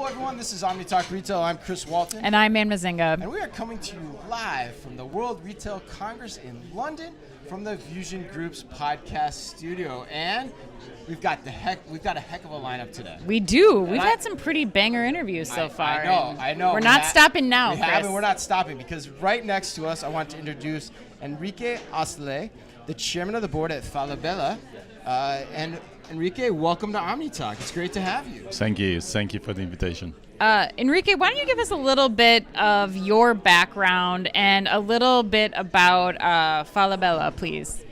everyone. This is Omni Talk Retail. I'm Chris Walton. And I'm Ann Mazinga. And we are coming to you live from the World Retail Congress in London from the VusionGroup's Podcast Studio. And we've got a heck of a lineup today. We do. We've had some pretty banger interviews so far. I know. We're not stopping now, Chris. We're not stopping because right next to us, I want to introduce Enrique Ostalé, the chairman of the board at Falabella. And Enrique, welcome to Omni Talk. It's great to have you. Thank you. Thank you for the invitation. Enrique, why don't you give us a little bit of your background and a little bit about Falabella, please?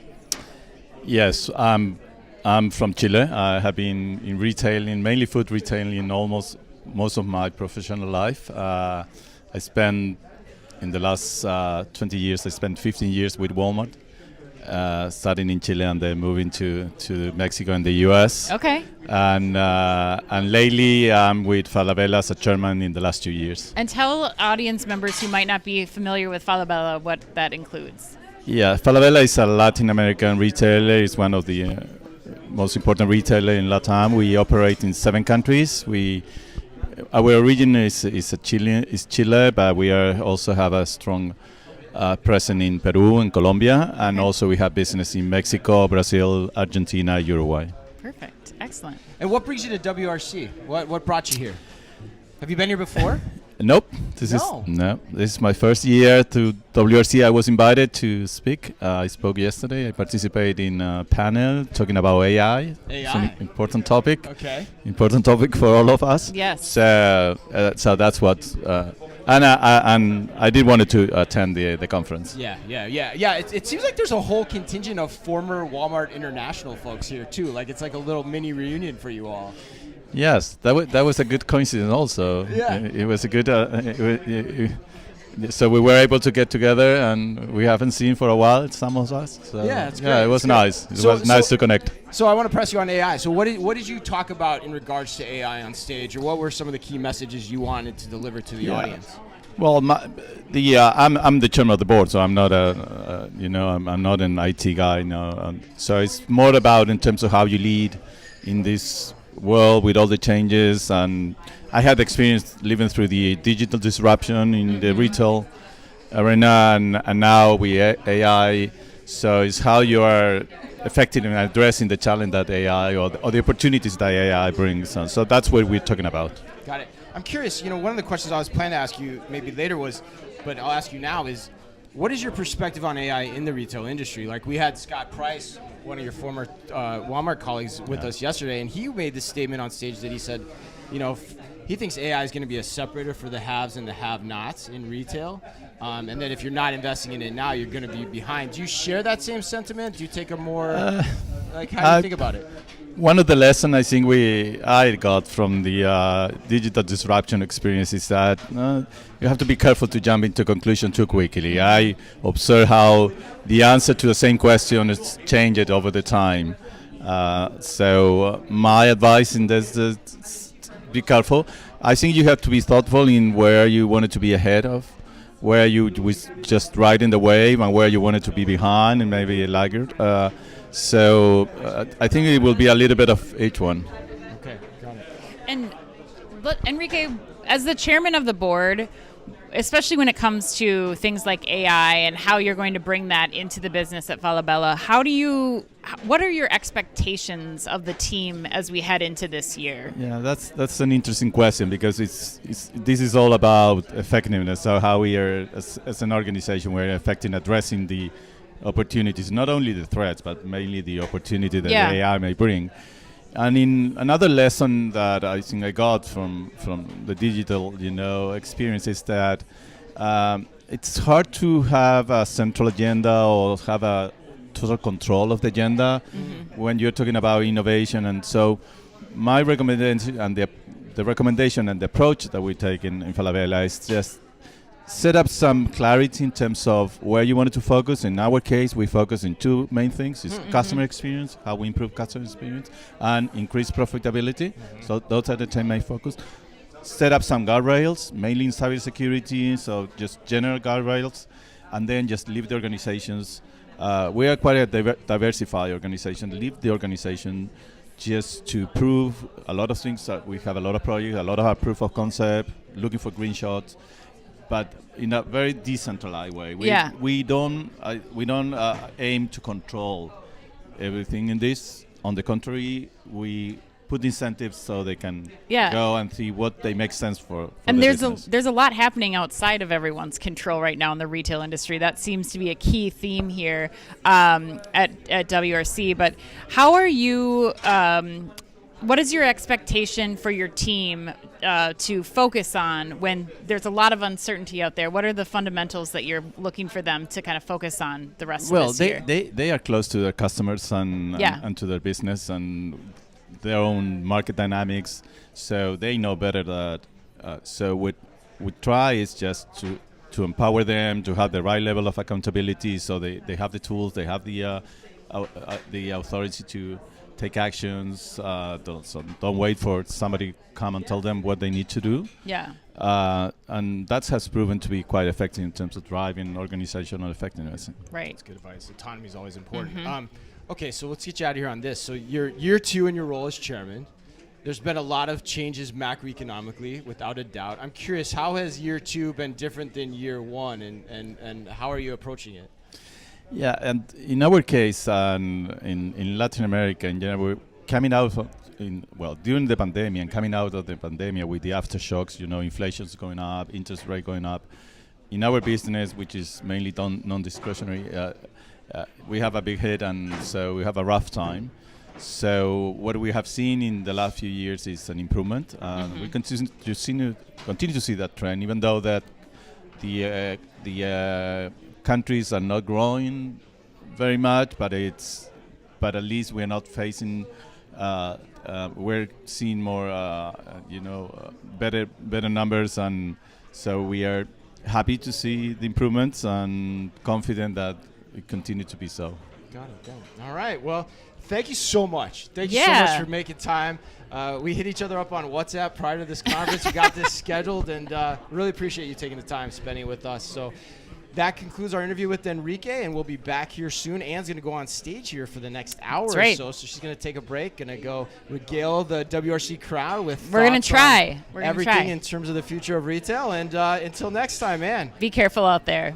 Yes, I'm from Chile. I have been in retailing, mainly food retailing, almost most of my professional life. I spent, in the last 20 years, I spent 15 years with Walmart. Starting in Chile and then moving to Mexico and the U.S. Okay. And lately I'm with Falabella as a chairman in the last 2 years. And tell audience members who might not be familiar with Falabella what that includes. Yeah, Falabella is a Latin American retailer. It's one of the most important retailers in LATAM. We operate in 7 countries. Our origin is Chile, but we also have a strong present in Peru and Colombia, and also we have business in Mexico, Brazil, Argentina, Uruguay. Perfect. Excellent. And what brings you to WRC? What brought you here? Have you been here before? Nope. This is my first year to WRC. I was invited to speak. I spoke yesterday. I participated in a panel talking about AI. It's an important topic. Okay. Important topic for all of us. Yes. So that's what. And I did wanted to attend the conference. Yeah. It seems like there's a whole contingent of former Walmart International folks here too. Like it's like a little mini reunion for you all. Yes, that was a good coincidence. Also, yeah. It was a good. So we were able to get together, and we haven't seen for a while. Some of us. So yeah, it's great. It was nice. It was nice to connect. So I want to press you on AI. So what did you talk about in regards to AI on stage, or what were some of the key messages you wanted to deliver to the audience? Well, I'm the chairman of the board, so I'm not I'm not an IT guy. No, so it's more about in terms of how you lead in this world with all the changes. And I had experience living through the digital disruption in the retail arena, and now we AI. So it's how you are effective in addressing the challenge that AI or the opportunities that AI brings. And so that's what we're talking about. Got it. I'm curious, one of the questions I was planning to ask you maybe later but I'll ask you now is, what is your perspective on AI in the retail industry? Like we had Scott Price, one of your former Walmart colleagues with us yesterday, and he made this statement on stage that he said, he thinks AI is going to be a separator for the haves and the have-nots in retail, and that if you're not investing in it now, you're going to be behind. Do you share that same sentiment? Do you take a more, how do you think about it? One of the lessons I think I got from the digital disruption experience is that you have to be careful to jump into conclusion too quickly. I observe how the answer to the same question is changed over the time. So my advice in this is be careful. I think you have to be thoughtful in where you wanted to be ahead of, where you was just riding the wave, and where you wanted to be behind and maybe a laggard. So I think it will be a little bit of each one. Okay, got it. But Enrique, as the chairman of the board, especially when it comes to things like AI and how you're going to bring that into the business at Falabella, what are your expectations of the team as we head into this year? Yeah, that's an interesting question, because this is all about effectiveness. So how we are as an organization, we're effective in addressing the opportunities, not only the threats, but mainly the opportunity that AI may bring. And in another lesson that I think I got from the digital, experience is that it's hard to have a central agenda or have a total control of the agenda when you're talking about innovation. And so my recommendation and the recommendation and the approach that we take in Falabella is just set up some clarity in terms of where you wanted to focus. In our case, we focus in 2 main things. It's customer experience, how we improve customer experience, and increase profitability. So those are the 10 main focus. Set up some guardrails, mainly in cybersecurity, so just general guardrails, and then just leave the organizations. We are quite a diversified organization. Leave the organization just to prove a lot of things. We have a lot of projects, a lot of our proof of concept, looking for green shots, but in a very decentralized way. We don't aim to control everything in this. On the contrary, we put incentives so they can go and see what they make sense for and the there's business. there's a lot happening outside of everyone's control right now in the retail industry. That seems to be a key theme here at WRC. But how are you? What is your expectation for your team to focus on when there's a lot of uncertainty out there? What are the fundamentals that you're looking for them to kind of focus on the rest of this year? They are close to their customers and to their business and their own market dynamics, so they know better that. So what we try is just to empower them to have the right level of accountability, so they have the tools, they have the authority to take actions. Don't wait for somebody to come and tell them what they need to do. And that has proven to be quite effective in terms of driving organizational effectiveness. Right. That's good advice. Autonomy is always important. Okay, so let's get you out of here on this. So you're year 2 in your role as chairman. There's been a lot of changes macroeconomically, without a doubt. I'm curious, how has year 2 been different than year 1, and how are you approaching it? Yeah, and in our case, in Latin America, in general, we're coming out during the pandemic and coming out of the pandemic with the aftershocks, inflation's going up, interest rate going up. In our business, which is mainly non-discretionary, we have a big hit, and so we have a rough time. So what we have seen in the last few years is an improvement. We continue to see that trend, even though that the countries are not growing very much, but at least we're not facing. We're seeing more, better numbers, and so we are happy to see the improvements and confident that it continue to be so. Got it. All right. Well, thank you so much. Thank you so much for making time. We hit each other up on WhatsApp prior to this conference. We got this scheduled, and really appreciate you taking the time spending it with us. So that concludes our interview with Enrique, and we'll be back here soon. Anne's going to go on stage here for the next hour or so. So she's going to take a break, going to go regale the WRC crowd with We're going to try. Everything in terms of the future of retail. And until next time, man. Be careful out there.